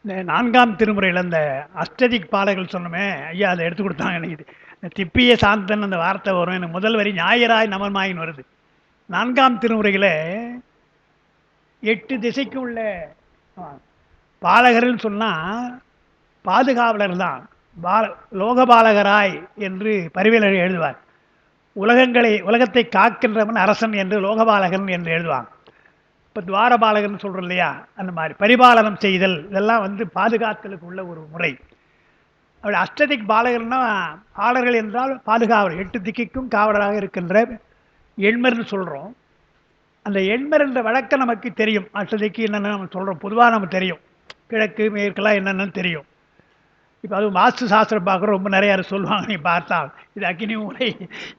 இந்த 4ஆம் திருமுறையில் அந்த அஷ்டதிக் பாடல்கள் சொன்னோமே ஐயா, அதை எடுத்து கொடுத்தாங்க எனக்கு. இந்த திப்பிய சாந்தன் அந்த வார்த்தை வரும் எனக்கு. முதல் வரி ஞாயிறாய் நமன்மாயின்னு வருது. 4ஆம் திருமுறையில் 8 திசைக்கும் உள்ள பாலகர்னு சொன்னால் பாதுகாவலர் தான். லோகபாலகராய் என்று பரிவேலர் எழுதுவார். உலகத்தை காக்கின்றவன் அரசன் என்று லோகபாலகன் என்று எழுதுவாங்க. இப்போ துவாரபாலகன் சொல்கிறோம் இல்லையா, அந்த மாதிரி பரிபாலனம் செய்தல் இதெல்லாம் பாதுகாத்தலுக்கு உள்ள ஒரு முறை. அப்படி அஷ்டதிக் பாலகர்னா பாலர்கள் என்றால் பாதுகாவலர், 8 திக்குக்கும் காவலராக இருக்கின்ற எண்மர்னு சொல்கிறோம். அந்த எண்மர் என்ற வழக்கம் நமக்கு தெரியும். அஷ்டதிக்கு என்னென்னு நம்ம சொல்கிறோம், பொதுவாக நமக்கு தெரியும். கிழக்கு மேற்கெல்லாம் என்னென்னு தெரியும். இப்போ அதுவும் வாஸ்து சாஸ்திரம் பார்க்குறோம், ரொம்ப நிறையா சொல்லுவாங்க. நீ பார்த்தால் இது அக்னி மூலை,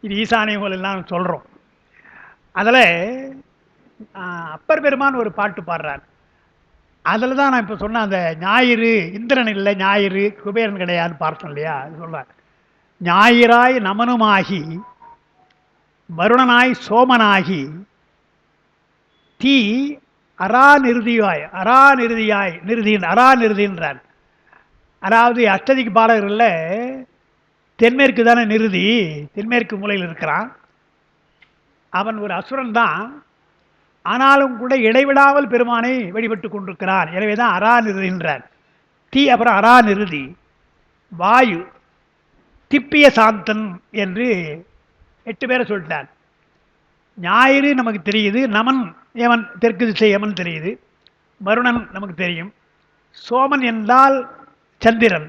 இது ஈசானிய மூலைலாம் சொல்கிறோம். அதில் அப்பர் பெருமான் ஒரு பாட்டு பாடுறார். அதில் தான் நான் இப்போ சொன்ன அந்த ஞாயிறு இந்திரன் இல்லை, ஞாயிறு குபேரன் கிடையாதுன்னு பார்த்தோம் இல்லையா, அது சொல்கிறார். ஞாயிறாய் நமனுமாகி வருணனாய் சோமனாகி தீ அராநிறுதின்றார். அதாவது அஷ்டதிக்கு பாடகர்களில் தென்மேற்கு தானே நிறுதி, தென்மேற்கு மூலையில் இருக்கிறான். அவன் ஒரு அசுரன் தான், ஆனாலும் கூட இடைவிடாமல் பெருமானை வழிபட்டு கொண்டிருக்கிறான். எனவே தான் அராநிறுதின்றார். தீ அப்புறம் அராநிறுதி. வாயு திப்பிய சாந்தன் என்று 8 பேரை சொல்லிட்டார். ஞாயிறு நமக்கு தெரியுது, நமன் யமன், தெற்கு திசை யமன் தெரியுது. வருணன் நமக்கு தெரியும். சோமன் என்றால் சந்திரன்.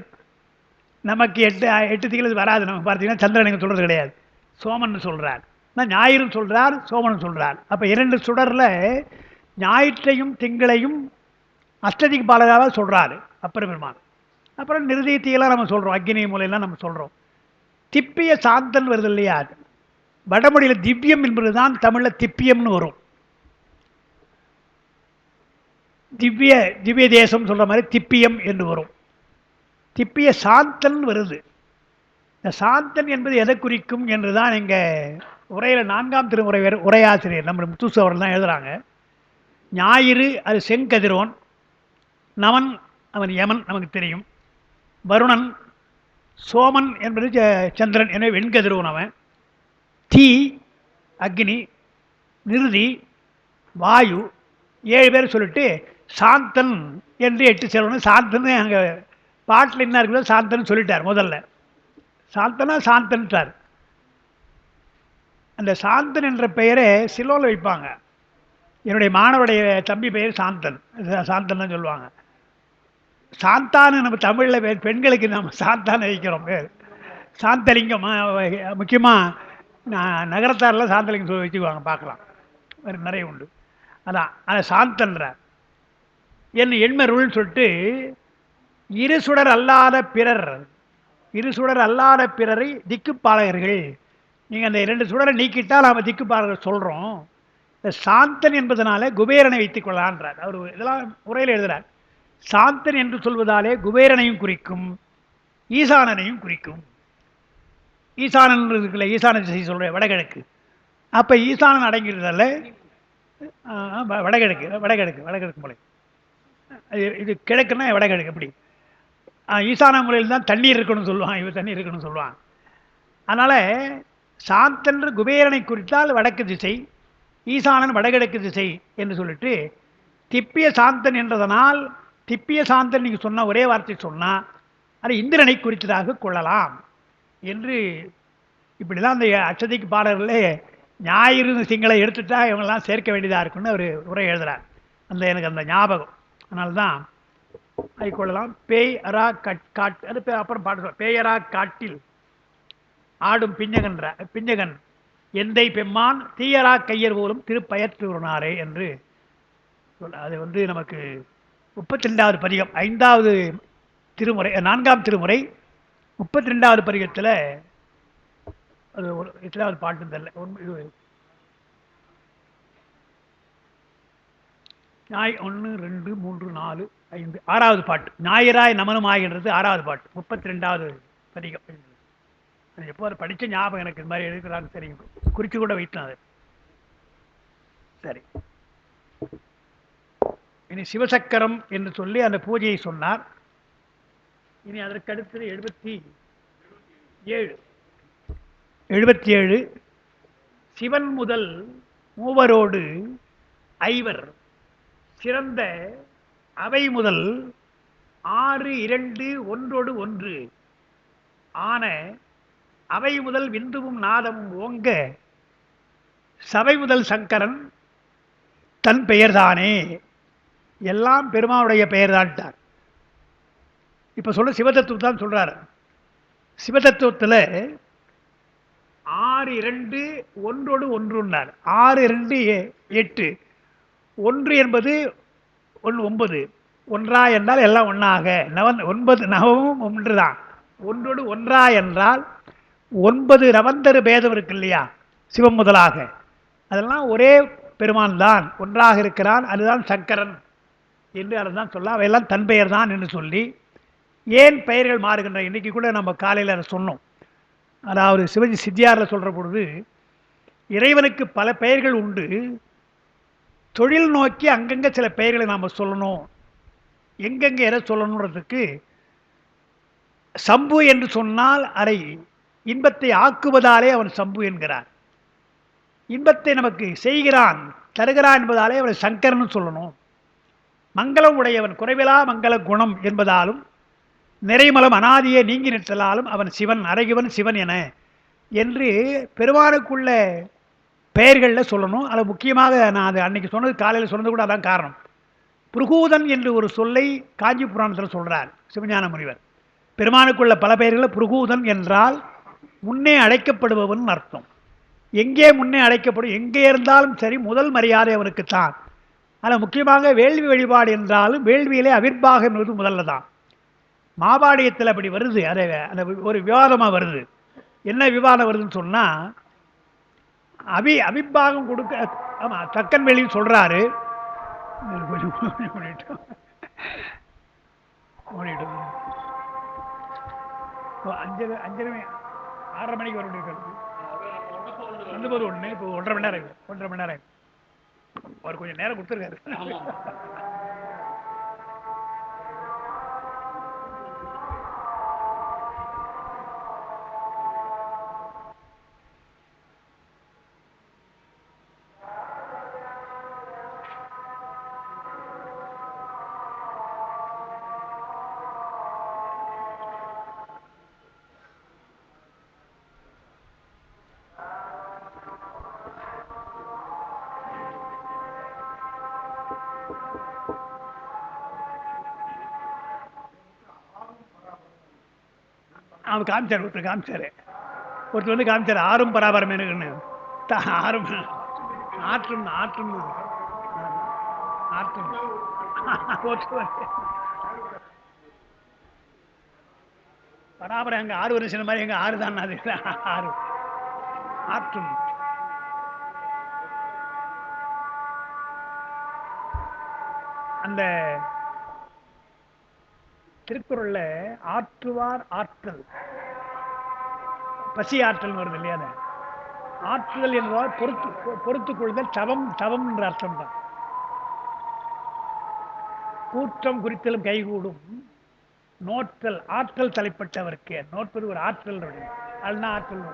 நமக்கு 8 திகள் வராது. நமக்கு பார்த்தீங்கன்னா சந்திரன் நீங்கள் சொல்கிறது கிடையாது, சோமன் சொல்கிறார். ஞாயிறும் சொல்கிறார், சோமன் சொல்கிறார். அப்போ 2 சுடரில் ஞாயிற்றையும் திங்களையும் அஷ்டதிக் பாலகாக சொல்கிறாரு அப்பர் பெருமான். அப்புறம் நிறுதியத்தையெல்லாம் நம்ம சொல்கிறோம், அக்னி மூலையெல்லாம் நம்ம சொல்கிறோம். திப்பிய சாந்தன் வருது இல்லையா, வடமொழியில் திவ்யம் என்பது தான் தமிழில் திப்பியம்னு வரும். திவ்ய தேசம் சொல்கிற மாதிரி திப்பியம் என்று வரும். திப்பிய சாந்தன் வருது. இந்த சாந்தன் என்பது எதை குறிக்கும் என்று தான் எங்கள் உரையில் 4ஆம் திருமுறை உரையாசிரியர் நம்ம முத்துசு அவர்கள் தான் எழுதுகிறாங்க. ஞாயிறு அது செங்கதிரோன், நமன் அவன் யமன் நமக்கு தெரியும், வருணன் சோமன் என்பது சந்திரன், எனவே வெண்கதிரோன் அவன், தீ அக்னி, நிருதி வாயு, 7 பேர் சொல்லிட்டு சாந்தன் என்று 8 சொல்லணும். சாந்தன் அங்கே பாட்டில் என்ன இருக்குதோ சாந்தன் சொல்லிட்டார். முதல்ல சாந்தனா சாந்தன்ட்டார். அந்த சாந்தன் என்ற பெயரை சிலோவில் வைப்பாங்க. என்னுடைய மாணவருடைய தம்பி பெயர் சாந்தன், சாந்தன் தான் சொல்லுவாங்க. சாந்தான்னு நம்ம தமிழில் பெண்களுக்கு நம்ம சாந்தான்னு வைக்கிறோம் பேர். சாந்தலிங்கம் முக்கியமாக நகரத்தாரில் சாந்தலிங்கம் சொல்லி வச்சுக்குவாங்க, பார்க்கலாம், வேறு நிறைய உண்டு. அதான் அதை சாந்தன்றார். என் எண்மருள்னு சொல்லிட்டு இருசுடர் அல்லாத பிறரை திக்குப்பாளகர்கள். நீங்கள் அந்த 2 சுடரை நீக்கிட்டால் நாம் திக்குப்பாளர்கள் சொல்கிறோம். இந்த சாந்தன் என்பதனால குபேரனை வைத்துக் கொள்ளலான்றார் அவர். இதெல்லாம் உரையில் எழுதுகிறார். சாந்தன் என்று சொல்வதாலே குபேரனையும் குறிக்கும், ஈசானனையும் குறிக்கும். ஈசானன் இருக்குல்ல, ஈசான திசை சொல்கிற வடகிழக்கு. அப்போ ஈசானன் அடங்கிறதால வடகிழக்கு மூலை. இது கிழக்குன்னா வடகிழக்கு. எப்படி ஈசான முறையில் தான் தண்ணீர் இருக்கணும்னு சொல்லுவான், இவர் தண்ணீர் இருக்கணும்னு சொல்லுவான். அதனால் சாந்தன் குபேரனை குறித்தால் வடக்கு திசை, ஈசானன் வடகிழக்கு திசை என்று சொல்லிட்டு திப்பிய சாந்தன் என்றதனால், திப்பிய சாந்தன் நீங்கள் சொன்ன ஒரே வார்த்தை சொன்னால் அது இந்திரனை குறித்ததாக கொள்ளலாம் என்று. இப்படி தான் அந்த அஷ்டதிக்கு பாடல்களே ஞாயிறு திங்களை எடுத்துட்டா இவங்கெல்லாம் சேர்க்க வேண்டியதாக இருக்குன்னு அவர் உரை எழுதுகிறார். எனக்கு அந்த ஞாபகம், அதனால்தான் கொள்ளலாம். பேய் அரா காட்டு, அது அப்புறம் பாட்டு சொல்ல, பேயரா காட்டில் ஆடும் பிஞ்சகன் எந்தை பெம்மான் தீயரா கையர் போலும் திருப்பயற்றுனாரே என்று சொல்ல. அது நமக்கு 32வது பதிகம், 5வது திருமுறை, 4ஆம் திருமுறை 32வது பதிகத்தில் அது எத்தனாவது பாட்டு தெரியல. 1 2 3 4 5 6வது பாட்டு, ஞாயிறாய் நமனுமாகின்றது 6வது பாட்டு, 32வது பதிகம். எப்போ அதை படித்த ஞாபகம் எனக்கு. இது மாதிரி எழுதுகிறாங்க, தெரியும், குறித்து கூட வைத்தேன் அது. சரி, இனி சிவசக்கரம் என்று சொல்லி அந்த பூஜையை சொன்னார். இனி அதற்கடுத்தது 77 சிவன் முதல் மூவரோடு ஐவர் சிறந்த அவை முதல் 6 2 ஒன்றோடு ஒன்று ஆன அவை முதல் விந்துவும் நாதமும் ஓங்க சபை முதல் சங்கரன் தன் பெயர்தானே. எல்லாம் பெருமானுடைய பெயர்தான்ட்டார். இப்ப சொல்ல சிவதத்துவம் தான் சொல்றாரு. சிவதத்துவத்தில் 6 2 ஒன்றோடு ஒன்றுன்னார். 6 2 8 ஒன்று என்பது 9 ஒன்றா என்றால் எல்லாம் ஒன்றாக 9 நவமும் ஒன்றுதான். ஒன்றோடு ஒன்றா என்றால் 9 ரவந்தரு பேதம் இருக்கு இல்லையா, சிவம் முதலாக அதெல்லாம் ஒரே பெருமான் தான் ஒன்றாக இருக்கிறான். அதுதான் சங்கரன் என்று அதுதான் சொல்ல அவையெல்லாம் தன் பெயர் தான் என்று சொல்லி ஏன் பெயர்கள் மாறுகின்றன. இன்னைக்கு கூட நம்ம காலையில் அதை சொன்னோம். அதாவது சிவஜி சித்தியாரில் சொல்கிற பொழுது இறைவனுக்கு பல பெயர்கள் உண்டு. தொழில் நோக்கி அங்கங்கே சில பெயர்களை நாம் சொல்லணும். எங்கெங்கே எதை சொல்லணுன்றதுக்கு சம்பு என்று சொன்னால் அதை இன்பத்தை ஆக்குவதாலே அவன் சம்பு என்கிறார். இன்பத்தை நமக்கு செய்கிறான் தருகிறான் என்பதாலே அவனை சங்கரன் சொல்லணும். மங்களம் உடையவன் குறைவிலா மங்கள குணம் என்பதாலும் நிறைமலம் அனாதியை நீங்கி நிற்றலாலும் அவன் சிவன் அழகிவன் சிவன் என என்று பெருமானுக்குள்ள பெயர்களில் சொல்லணும். அது முக்கியமாக நான் அது அன்னைக்கு சொன்னது காலையில் சொன்னது கூட அதான் காரணம். புருகூதன் என்று ஒரு சொல்லை காஞ்சி புராணத்தில் சொல்றார் சிவஞான முனிவர். பெருமானுக்குள்ள பல பெயர்களில் புருகூதன் என்றால் முன்னே அழைக்கப்படுபவன் அர்த்தம். எங்கே முன்னே அழைக்கப்படும் எங்கே இருந்தாலும் சரி முதல் மரியாதை அவனுக்குத்தான். ஆனால் முக்கியமாக வேள்வி வழிபாடு என்றாலும் வேள்வியிலே அவிர்வாகம் என்பது முதல்ல தான். மாபாடியத்தில் அப்படி வருது. அதை அந்த ஒரு விவாதமாக வருது. என்ன விவாதம் வருதுன்னு சொன்னால் அவிர்வாகம் கொடுக்க ஆமாம் தக்கன் வெளியில் சொல்கிறாரு. அஞ்சரை 6:30 மணிக்கு வர வேண்டியிருக்கிறது. வந்து போது ஒன்று இப்போ 1.5 மணி நேரம் 1.5 மணி நேரம் அவர் கொஞ்சம் நேரம் கொடுத்துருக்காரு. அவன் காமிச்சார், ஒருத்தர் காமிச்சாரு, ஒருத்தர் வந்து காமிச்சார் ஆறும் பராபரமேனு. ஆறும் ஆற்றும் ஆற்றும் ஆற்றும் பராபரம் எங்க 6 வருஷம் மாதிரி எங்க 6 தான். அது 6 ஆற்றும். அந்த திருக்குறள்ல ஆற்றுவார் ஆற்றல் பசி ஆற்றல் வருது இல்லையா. ஆற்றுதல் என்பதால் பொறுத்துக் கொள்ளுதல் தவம் தவம் என்ற அர்த்தம் தான். கூற்றம் குறித்தலும் கைகூடும் நோற்றல் ஆற்றல் தலைப்பட்டவருக்கு. நோற்பது ஒரு ஆற்றல் அதுதான் ஆற்றல்.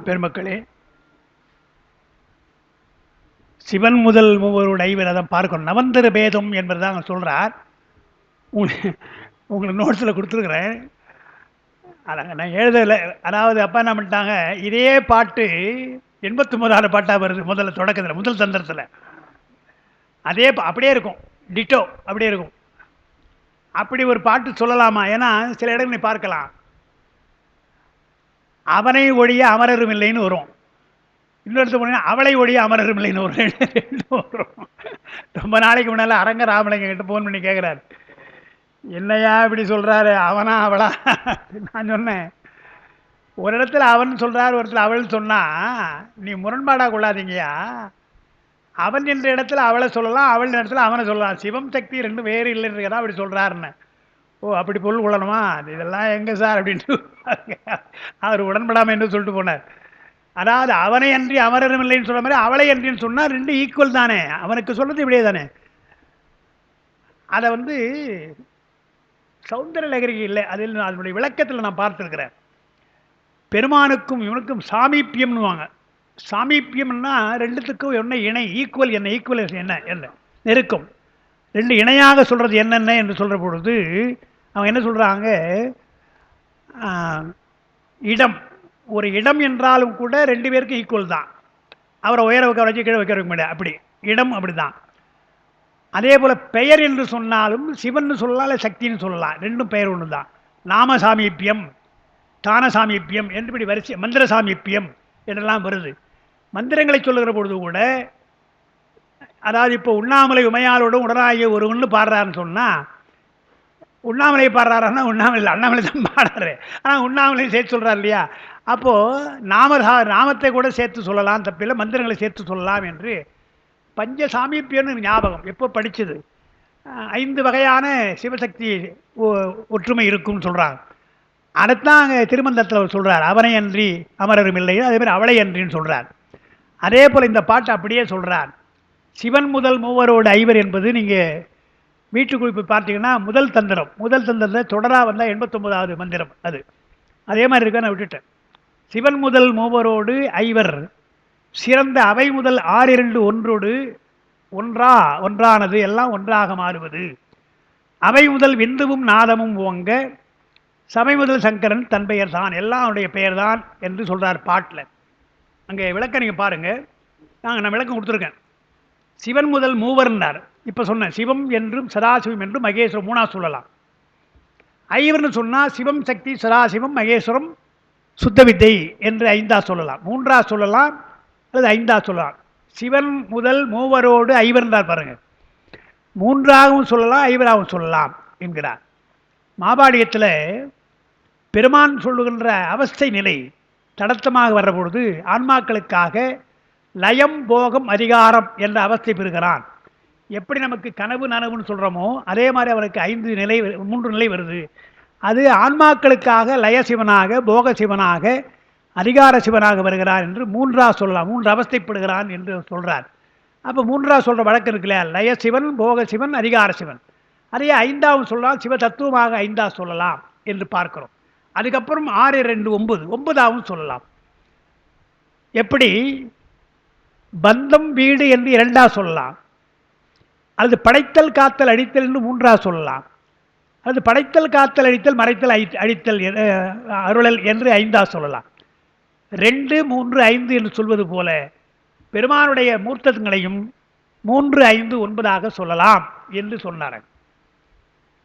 பெருமக்களே, சிவன் முதல் மூவருடைய ஐவர் அதை பார்க்கணும். நவந்தர பேதம் என்பதுதான் சொல்றார். உங்களுக்கு நோட்ஸில் கொடுத்துருக்குறேன். அதாங்க நான் எழுதலை. அதாவது அப்பா என்ன பண்ணிட்டாங்க, இதே பாட்டு 89வது பாட்டாக வருது முதல்ல தொடக்கத்தில் முதல் தந்திரத்தில். அதே அப்படியே இருக்கும், டிட்டோ அப்படியே இருக்கும். அப்படி ஒரு பாட்டு சொல்லலாமா? ஏன்னா சில இடங்களை பார்க்கலாம், அவனை ஒழிய அமரரும் இல்லைன்னு வரும். இன்னொருத்த போனீங்கன்னா அவளை ஒழிய அமரரும் இல்லைன்னு வரும். ரெண்டு வரும். ரொம்ப நாளைக்கு முன்னால் அரங்க ராமலிங்க கிட்ட ஃபோன் பண்ணி கேட்குறாரு, என்னையா இப்படி சொல்கிறாரு, அவனா அவளா? நான் சொன்னேன், ஒரு இடத்துல அவன் சொல்கிறார், ஒரு இடத்துல அவள் சொன்னால் நீ முரண்பாடாக கொள்ளாதீங்கயா. அவன் என்ற இடத்துல அவளை சொல்லலாம், அவள் இடத்துல அவனை சொல்லலாம். சிவம் சக்தி ரெண்டும் வேறு இல்லைன்றதான் அப்படி சொல்கிறாருன்னு. ஓ அப்படி பொருள் கொள்ளணுமா, இதெல்லாம் எங்கே சார் அப்படின்ட்டு அவர் உடன்படாமல் என்று சொல்லிட்டு போனார். அதாவது அவனை அன்றி அமரரும் இல்லைன்னு சொல்ற மாதிரி அவளை அன்றின்னு சொன்னால் ரெண்டு ஈக்குவல் தானே, அவனுக்கு சொல்றது இப்படியே தானே. அதை சௌந்தர லகரி இல்லை, அதில் அதனுடைய விளக்கத்தில் நான் பார்த்துருக்கிறேன். பெருமானுக்கும் இவனுக்கும் சாமீப்பியம்னுவாங்க. சாமீப்பியம்னா ரெண்டுத்துக்கும் என்ன இணை, ஈக்குவல் என்ன, ஈக்குவல் என்ன என்ன நெருக்கம், ரெண்டு இணையாக சொல்றது என்னென்ன என்று சொல்ற பொழுது அவங்க என்ன சொல்றாங்க, இடம், ஒரு இடம் என்றாலும் கூட ரெண்டு பேருக்கு ஈக்குவல் தான். அவரை உயர வைக்க வச்சு கீழே வைக்க முடியாது, அப்படி இடம் அப்படிதான். அதே போல பெயர் என்று சொன்னாலும் சிவன் சொல்லலாம், சக்தின்னு சொல்லலாம், ரெண்டும் பெயர் ஒன்று தான். நாம சாமீப்பியம், தான சாமீப்பியம் என்று இப்படி வரிசை, மந்திர சாமீப்பியம் என்றெல்லாம் வருது. மந்திரங்களை சொல்லுகிற பொழுது கூட, அதாவது இப்போ உண்ணாமலை உமையாளோடும் உடனாகிய ஒருவன்னு பாடுறாருன்னு சொன்னால், உண்ணாமலை பாடுறாருன்னா உண்ணாமலை இல்லை, அண்ணாமலை தான் பாடுறாரு. ஆனால் உண்ணாமலையும் சேர்த்து சொல்கிறார் இல்லையா. அப்போது நாமத்தை கூட சேர்த்து சொல்லலாம், தப்பில்லை, மந்திரங்களை சேர்த்து சொல்லலாம் என்று பஞ்ச சாமீப்பியம்னு ஞாபகம் எப்போ படித்தது. 5 வகையான சிவசக்தி ஒற்றுமை இருக்கும்னு சொல்கிறாங்க. அதைத்தான் அங்கே திருமந்தத்தில் அவர் சொல்கிறார், அவனை அன்றி அமரரும் இல்லை, அதே மாதிரி அவளை அன்றின்னு சொல்கிறார். அதே போல் இந்த பாட்டு அப்படியே சொல்கிறார். சிவன் முதல் மூவரோடு ஐவர் என்பது நீங்கள் வீட்டுக்குறிப்பு பார்த்தீங்கன்னா முதல் தந்திரத்தில் தொடராக வந்தால் 89வது மந்திரம் அது. அதே மாதிரி இருக்க நான் விட்டுட்டேன். சிவன் முதல் மூவரோடு ஐவர் சிறந்த அவை முதல் 6 ஒன்றோடு ஒன்றானது எல்லாம் ஒன்றாக மாறுவது. அவை முதல் விந்துவும் நாதமும் ஓங்க சபை முதல் சங்கரன் தன் பெயர் தான், எல்லாம் அவனுடைய பெயர் தான் என்று சொல்கிறார் பாட்டில். அங்கே விளக்கம் நீங்கள் பாருங்கள், நான் விளக்கம் கொடுத்துருக்கேன். சிவன் முதல் மூவர்னார். இப்போ சொன்னேன், சிவம் என்றும் சதாசிவம் என்றும் மகேஸ்வரம் 3ஆ சொல்லலாம். ஐவர்னு சொன்னால் சிவம் சக்தி சதாசிவம் மகேஸ்வரம் சுத்த வித்தை என்று 5ஆ சொல்லலாம், 3ஆ சொல்லலாம், அல்லது 5ஆ சொல்லலாம். சிவன் முதல் மூவரோடு ஐவர்ந்தார் பாருங்கள், 3ஆகவும் சொல்லலாம் 5ஆகவும் சொல்லலாம் என்கிறார். மாபாடியத்தில் பெருமான் சொல்லுகின்ற அவஸ்தை நிலை தடத்தமாக வர்ற பொழுது ஆன்மாக்களுக்காக லயம் போகம் அதிகாரம் என்ற அவஸ்தை பெறுகிறான். எப்படி நமக்கு கனவு நனவுன்னு சொல்கிறோமோ அதே மாதிரி அவனுக்கு 3 நிலை வருது. அது ஆன்மாக்களுக்காக லய சிவனாக, போக சிவனாக, அதிகார சிவனாக வருகிறான் என்று 3ஆ சொல்லலாம். 3 அவஸ்தைப்படுகிறான் என்று சொல்கிறார். அப்போ 3ஆ சொல்கிற வழக்கு இருக்கு இல்லையா, லய சிவன், போக சிவன், அதிகார சிவன். அதையே 5ஆவும் சொல்லலாம், சிவ தத்துவமாக 5ஆ சொல்லலாம் என்று பார்க்கிறோம். அதுக்கப்புறம் 6, 2, 9ஆவும் சொல்லலாம். எப்படி பந்தம் வீடு என்று 2ஆ சொல்லலாம், அது படைத்தல் காத்தல் அழித்தல் என்று 3ஆ சொல்லலாம், அது படைத்தல் காத்தல் அழித்தல் மறைத்தல் அழித்தல் அருளல் என்று 5ஆ சொல்லலாம். 2, 3, 5 என்று சொல்வது போல பெருமானுடைய மூர்த்தங்களையும் 3, 5, 9ஆக சொல்லலாம் என்று சொன்னார்.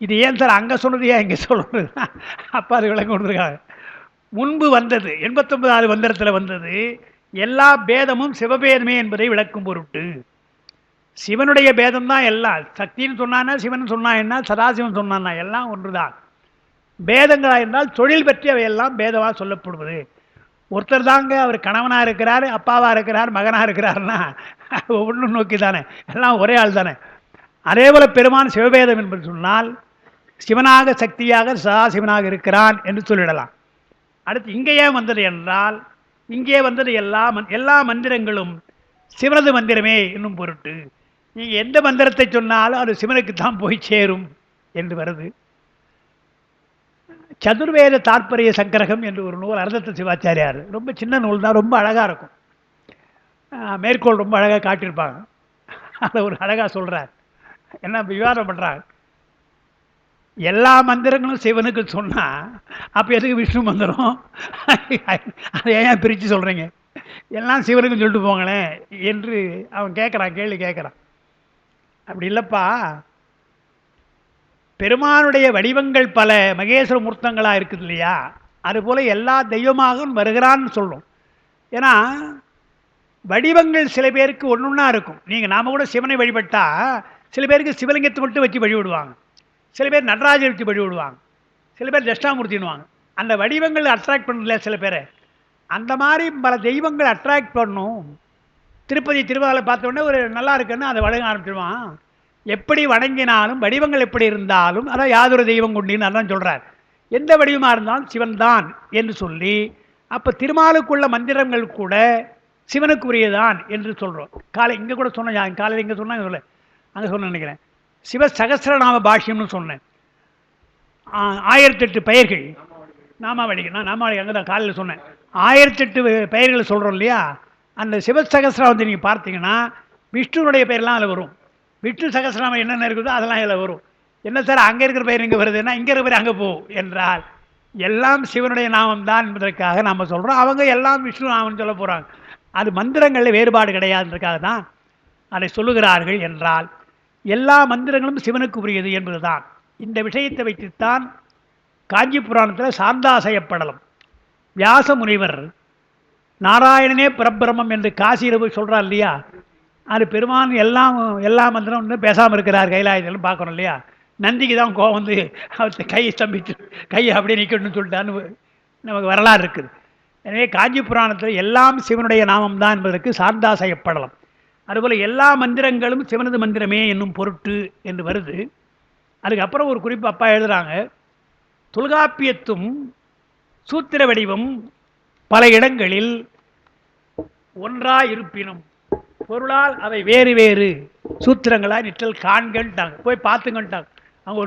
இது ஏன் சார் அங்கே சொன்னது ஏன் இங்கே சொல்றது? அப்பா அது விளக்கம் கொடுத்துருக்காங்க. முன்பு வந்தது 89வது மந்திரத்தில் வந்தது எல்லா பேதமும் சிவபேதமே என்பதை விளக்கும் பொருட்டு. சிவனுடைய பேதம் தான் எல்லாம். சக்தின்னு சொன்னான்னா, சிவன் சொன்னா என்ன, சதாசிவன் சொன்னான்னா எல்லாம் ஒன்றுதான். பேதங்களா என்றால் தொழில் பற்றி அவையெல்லாம் பேதமாக சொல்லப்படுவது. ஒருத்தர் தாங்க அவர் கணவனாக இருக்கிறார், அப்பாவாக இருக்கிறார், மகனாக இருக்கிறார்னா ஒவ்வொன்றும் நோக்கி தானே, எல்லாம் ஒரே ஆள் தானே. அதே போல பெருமான் சிவபேதம் என்பது சொன்னால் சிவனாக சக்தியாக சதாசிவனாக இருக்கிறான் என்று சொல்லிடலாம். அடுத்து இங்கே ஏன் வந்தது என்றால், இங்கே வந்தது எல்லா மந்திரங்களும் சிவனது மந்திரமே என்னும் பொருட்டு. நீங்கள் எந்த மந்திரத்தை சொன்னாலும் அது சிவனுக்கு தான் போய் சேரும் என்று வருது. சதுர்வேத தாற்பரிய சங்கரகம் என்று ஒரு நூல் அர்த்தத்த சிவாச்சாரியார், ரொம்ப சின்ன நூல் தான், ரொம்ப அழகாக இருக்கும். மேற்கோள் ரொம்ப அழகாக காட்டியிருப்பாங்க. அதை ஒரு அழகாக சொல்கிறார். என்ன விவாதம் பண்ணுறாங்க, எல்லா மந்திரங்களும் சிவனுக்கு சொன்னா அப்போ எதுக்கு விஷ்ணு மந்திரம்? அதை ஏன் பிரித்து சொல்கிறீங்க? எல்லாம் சிவனுக்கு சொல்லிட்டு போங்களேன் என்று அவன் கேட்குறான், கேள்வி கேட்குறான். அப்படி இல்லைப்பா, பெருமானுடைய வடிவங்கள் பல மகேஸ்வர மூர்த்தங்களாக இருக்குது இல்லையா, அதுபோல் எல்லா தெய்வமாகவும் வருகிறான்னு சொல்லும். ஏன்னா வடிவங்கள் சில பேருக்கு ஒன்று ஒன்றா இருக்கும். நீங்கள் நாம் கூட சிவனை வழிபட்டா சில பேருக்கு சிவலிங்கத்தை மட்டும் வச்சு வழிபடுவாங்க, சில பேர் நடராஜர் வச்சு வழிபடுவாங்க, சில பேர் தட்சிணாமூர்த்தின்னுவாங்க. அந்த வடிவங்கள் அட்ராக்ட் பண்ணல சில பேரை. அந்த மாதிரி பல தெய்வங்கள் அட்ராக்ட் பண்ணும். திருப்பதி திருவாலை பார்த்தோன்னே ஒரு நல்லா இருக்குன்னு அதை வழங்க ஆரம்பிச்சிடுவான். எப்படி வணங்கினாலும் வடிவங்கள் எப்படி இருந்தாலும் அதான் யாதொரு தெய்வம் கொண்டின்னு அதான் சொல்கிறார். எந்த வடிவமாக இருந்தாலும் சிவன் தான் என்று சொல்லி, அப்போ திருமாலுக்குள்ள மந்திரங்கள் கூட சிவனுக்குரியதான் என்று சொல்கிறோம். காலை இங்கே கூட சொன்னேன், காலையில் இங்கே சொன்னாங்க சொல்ல, அங்கே சொன்ன நினைக்கிறேன். சிவ சகசிரநாம பாஷ்யம்னு சொன்னேன். 1008 பெயர்கள் நாமாவளிக்கு, நான் நாமாவளி அங்கே தான் காலையில் சொன்னேன். 1008 பெயர்களை சொல்கிறோம் இல்லையா, அந்த சிவசகசிரம் வந்து நீங்கள் பார்த்தீங்கன்னா விஷ்ணுனுடைய பெயர்லாம் அதில் வரும். விஷ்ணு சகசிரநாமம் என்னென்ன இருக்குதோ அதெல்லாம் இதில் வரும். என்ன சார் அங்கே இருக்கிற பெயர் இங்கே வருதுன்னா, இங்கே இருக்கிற பெயர் அங்கே போகும் என்றால் எல்லாம் சிவனுடைய நாமம் தான் என்பதற்காக நாம் சொல்கிறோம். அவங்க எல்லாம் விஷ்ணு நாமம்னு சொல்ல போகிறாங்க. அது மந்திரங்களில் வேறுபாடு கிடையாதுன்றதுக்காக தான் அதை சொல்லுகிறார்கள். என்றால் எல்லா மந்திரங்களும் சிவனுக்கு உரியது என்பதுதான். இந்த விஷயத்தை வைத்துத்தான் காஞ்சி புராணத்தில் சாந்தாசையப்படலம் வியாச முனிவர் நாராயணனே பரபிரமம் என்று காசியில் போய் சொல்கிறார் இல்லையா, அது பெருமான் எல்லா மந்திரம் வந்து பேசாமல் இருக்கிறார் கைலாயத்திலும் பார்க்குறோம் இல்லையா. நந்திக்கு தான் கோவம் வந்து அவர் கையை ஸ்தம்பிச்சு கையை அப்படியே நிற்கணும்னு சொல்லிட்டான்னு நமக்கு வரலாறு இருக்குது. எனவே காஞ்சி புராணத்தில் எல்லாம் சிவனுடைய நாமம் தான் என்பதற்கு சாந்தாசையப்படலாம். அதுபோல் எல்லா மந்திரங்களும் சிவனது மந்திரமே என்னும் பொருட்டு என்று வருது. அதுக்கப்புறம் ஒரு குறிப்பு அப்பா எழுதுகிறாங்க, தொல்காப்பியத்தும் சூத்திர வடிவம் பல இடங்களில் ஒன்றாக இருப்பினும் பொருளால் அவை வேறு வேறு சூத்திரங்களாக நிற்றல் காண்கன்ட்டாங்க. போய் பார்த்துங்கன்ட்டாங்க. அவங்க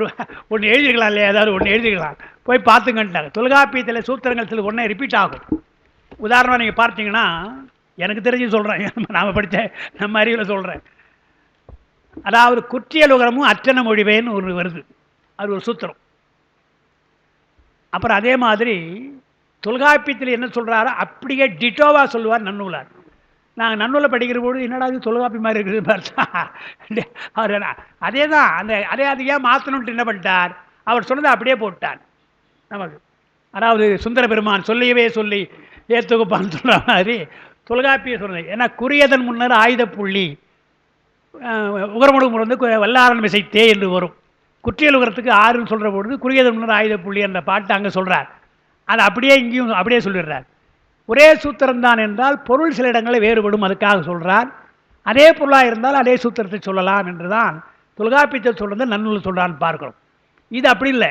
ஒன்று எழுதிக்கலாம் இல்லையா, ஏதாவது ஒன்று எழுதிக்கலாம், போய் பார்த்துங்கன்ட்டாங்க. தொல்காப்பியத்தில் சூத்திரங்கள் சில ஒன்றே ரிப்பீட் ஆகும். உதாரணமாக நீங்கள் பார்த்தீங்கன்னா, எனக்கு தெரிஞ்சு சொல்கிறேன், நாம் படித்த நம்ம அறிவில் சொல்கிறேன். அதாவது குற்றியலுகரமும் அச்சன மொழிவேன்னு ஒரு வருது, அது ஒரு சூத்திரம். அப்புறம் அதே மாதிரி தொல்காப்பியத்தில் என்ன சொல்கிறாரோ அப்படியே டிட்டோவாக சொல்லுவார் நன்னூலார். நாங்கள் நன்னூலை படிக்கிற போது என்னடா இது தொல்காப்பி மாதிரி இருக்குது பார்த்தா அவர் அதே தான் அதே ஏன் மாற்றணுன்ட்டு என்ன பண்ணிட்டார், அவர் சொன்னதை அப்படியே போட்டார் நமக்கு. அதாவது சுந்தர பெருமான் சொல்லியவே சொல்லி ஏத்துக்குப்பான்னு சொல்கிற மாதிரி தொல்காப்பிய சொன்னது. ஏன்னா குறியதன் முன்னர் ஆயுத புள்ளி உகரமுடு வந்து வல்லாரன் விசைத்தே என்று வரும். குற்றியல் உகரத்துக்கு ஆறுன்னு சொல்கிற பொழுது குறியதன் முன்னர் ஆயுத புள்ளி என்ற பாட்டு அங்கே சொல்கிறார். அதை அப்படியே இங்கேயும் அப்படியே சொல்லிடுறார். ஒரே சூத்திரம்தான் என்றால் பொருள் சில இடங்களில் வேறுபடும், அதுக்காக சொல்கிறார். அதே பொருளாக இருந்தால் அதே சூத்திரத்தை சொல்லலாம் என்று தான் தொல்காப்பியத்தை சொல்கிறது நன்னூல் சொல்கிறான்னு பார்க்குறோம். இது அப்படி இல்லை.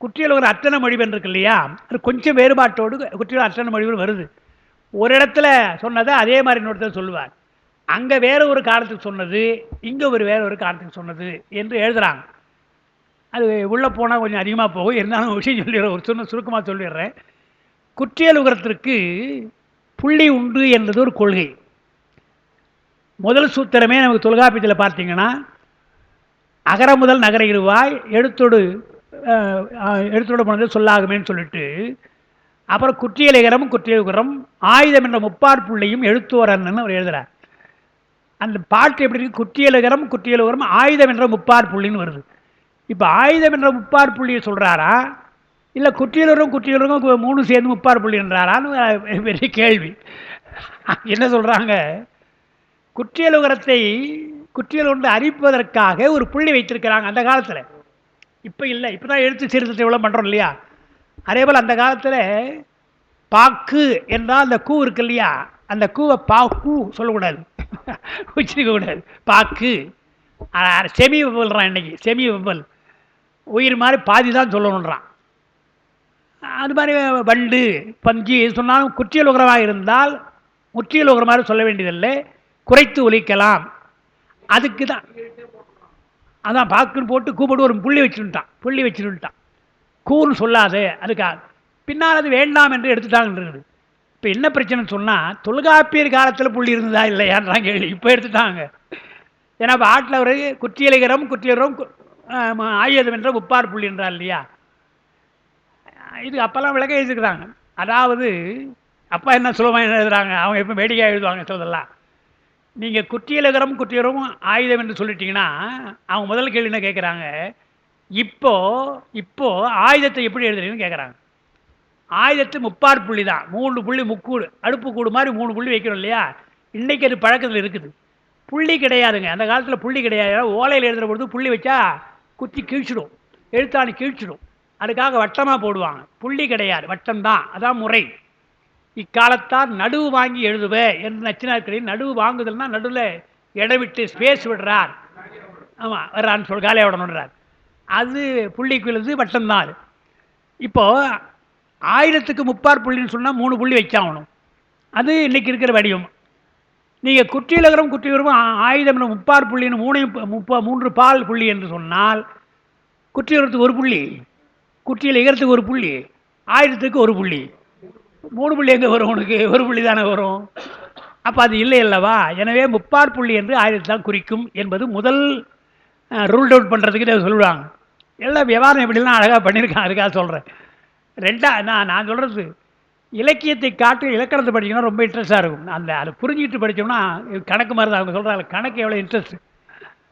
குற்றியல் ஒரு அத்தனை மொழிபெண் இருக்கு இல்லையா, அது கொஞ்சம் வேறுபாட்டோடு குற்றியல் அத்தனை மொழிபெண் வருது. ஒரு இடத்துல சொன்னதை அதே மாதிரி இன்னொருத்தர் சொல்லுவார். அங்கே வேற ஒரு காலத்துக்கு சொன்னது, இங்கே வேற ஒரு காலத்துக்கு சொன்னது என்று எழுதுகிறாங்க. அது உள்ளே போனால் கொஞ்சம் அதிகமாக போகும், இருந்தாலும் விஷயம் சொல்லிடுறேன், ஒரு சுருக்கமாக சொல்லிடுறேன். குற்றியல் உகரத்திற்கு புள்ளி உண்டு என்றது ஒரு கொள்கை. முதல் சூத்திரமே நமக்கு தொல்காப்பியத்தில் பார்த்தீங்கன்னா, அகர முதல் நகர இருவாய் எழுத்தோடு போனது சொல்லாகுமேன்னு சொல்லிட்டு, அப்புறம் குற்றியலிகரம் குற்றியல் உகரம் ஆயுதம் என்ற முப்பார் புள்ளியும் எழுத்துவரன்னு அவர் எழுதுகிறார். அந்த பாட்டு எப்படி இருக்கு, குற்றியலிகரம் குற்றியல் உகரம் ஆயுதம் என்ற முப்பார் புள்ளின்னு வருது. இப்போ ஆயுதம் என்ற முப்பார் புள்ளியை சொல்கிறாரா, இல்லை குற்றியலுக்கும் மூணு சேர்ந்து முப்பார் புள்ளி என்றாரான்னு பெரிய கேள்வி. என்ன சொல்கிறாங்க, குற்றியலுகரத்தை குற்றியல் ஒன்று அறிப்பதற்காக ஒரு புள்ளி வைத்திருக்கிறாங்க அந்த காலத்தில். இப்போ இல்லை, இப்போ தான் எழுத்து சீர்திருத்தம் எவ்வளோ பண்ணுறோம் இல்லையா. அதே போல் அந்த காலத்தில் பாக்கு என்றால் அந்த கூ இருக்கு இல்லையா, அந்த கூவை பாக்கு சொல்லக்கூடாது, உச்சரிக்கக்கூடாது. பாக்கு செமி வெப்பல்றான், இன்னைக்கு செமி வெப்பல் உயிர் மாதிரி பாதி தான் சொல்லணுன்றான். அது மாதிரி வண்டு பஞ்சு சொன்னாலும் குற்றியல் உகரமாக இருந்தால் முற்றியல் உகரமாக சொல்ல வேண்டியதில்லை, குறைத்து ஒலிக்கலாம். அதுக்கு தான் அதான் பாக்குன்னு போட்டு கூப்பிட்டு ஒரு புள்ளி வச்சுட்டான் கூன்னு சொல்லாது, அதுக்காக பின்னால் அது வேண்டாம் என்று எடுத்துட்டாங்கன்றது. இப்போ என்ன பிரச்சனைன்னு சொன்னால், தொல்காப்பியர் காலத்தில் புள்ளி இருந்ததா இல்லையான்றாங்க கேள்வி. இப்போ எடுத்துட்டாங்க. ஏன்னா இப்போ ஆட்டில் ஒரு குற்றியலிகரம் ஆயுதம் என்ற முப்பார் புள்ளி என்றார் இல்லையா? இது அப்போல்லாம் விளக்க எழுதிருக்கிறாங்க. அதாவது அப்பா என்ன சுலபமாக என்ன எழுதுறாங்க, அவங்க எப்போ வேடிக்கையாக எழுதுவாங்க சொல்றதெல்லாம். நீங்கள் குற்றியலுகரம் குற்றியலுகரம் ஆயுதம் என்று சொல்லிட்டீங்கன்னா, அவங்க முதல் கேள்வி என்ன கேட்குறாங்க, இப்போ இப்போ ஆயுதத்தை எப்படி எழுதுறீங்கன்னு கேட்குறாங்க. ஆயுதத்து முப்பார் புள்ளி தான், 3 புள்ளி முக்கூடு, அடுப்பு கூடு மாதிரி 3 புள்ளி வைக்கிறோம் இல்லையா? இன்னைக்கு அது பழக்கத்தில் இருக்குது. புள்ளி கிடையாதுங்க, அந்த காலத்தில் புள்ளி கிடையாது. ஓலையில் எழுதுகிற பொழுது புள்ளி வச்சா குத்தி கிழிச்சிடும், எழுத்தாணி கிழிச்சிடும். அதுக்காக வட்டமாக போடுவாங்க, புள்ளி கிடையாது, வட்டம் தான், அதான் முறை. இக்காலத்தார் நடுவு வாங்கி எழுதுவ என்று நச்சினார்களின் நடுவு வாங்குதல்னா நடுவில் இடம் விட்டு ஸ்பேஸ் விடுறார். ஆமாம், வர்றான்னு சொல்லி காலையோடன்றார். அது புள்ளிக்கு எழுது வட்டம் தான். அது இப்போ ஆயிரத்துக்கு முப்பார் புள்ளின்னு சொன்னால் 3 புள்ளி வச்சாகணும். அது இன்னைக்கு இருக்கிற வடிவம். நீங்கள் குற்றியலுகரம் குற்றியலுகரம் ஆயுதம் முப்பார் புள்ளின்னு 3 பால் புள்ளி என்று சொன்னால் குற்றியலுகரத்துக்கு 1 புள்ளி, குற்றியல் இகரத்துக்கு 1 புள்ளி, ஆயுதத்துக்கு 1 புள்ளி. 3 புள்ளி எங்கே வரும் உனக்கு? 1 புள்ளி தானே வரும். அப்போ அது இல்லை அல்லவா? எனவே முப்பார் புள்ளி என்று ஆயுதத்தை தான் குறிக்கும் என்பது முதல் ரூல்ட் அவுட் பண்ணுறதுக்கு இதை சொல்லுவாங்க. எல்லாம் விவகாரம் எப்படிலாம் அழகாக பண்ணியிருக்காங்க, அதுக்காக சொல்கிறேன். நான் சொல்கிறது இலக்கியத்தை காட்டு இலக்கணத்தை படிக்கணும்னா ரொம்ப இன்ட்ரெஸ்ட்டாக இருக்கும். அதை புரிஞ்சுக்கிட்டு படித்தோம்னா கணக்கு மாதிரி தான். அவங்க சொல்கிறாங்க கணக்கு எவ்வளோ இன்ட்ரெஸ்ட்,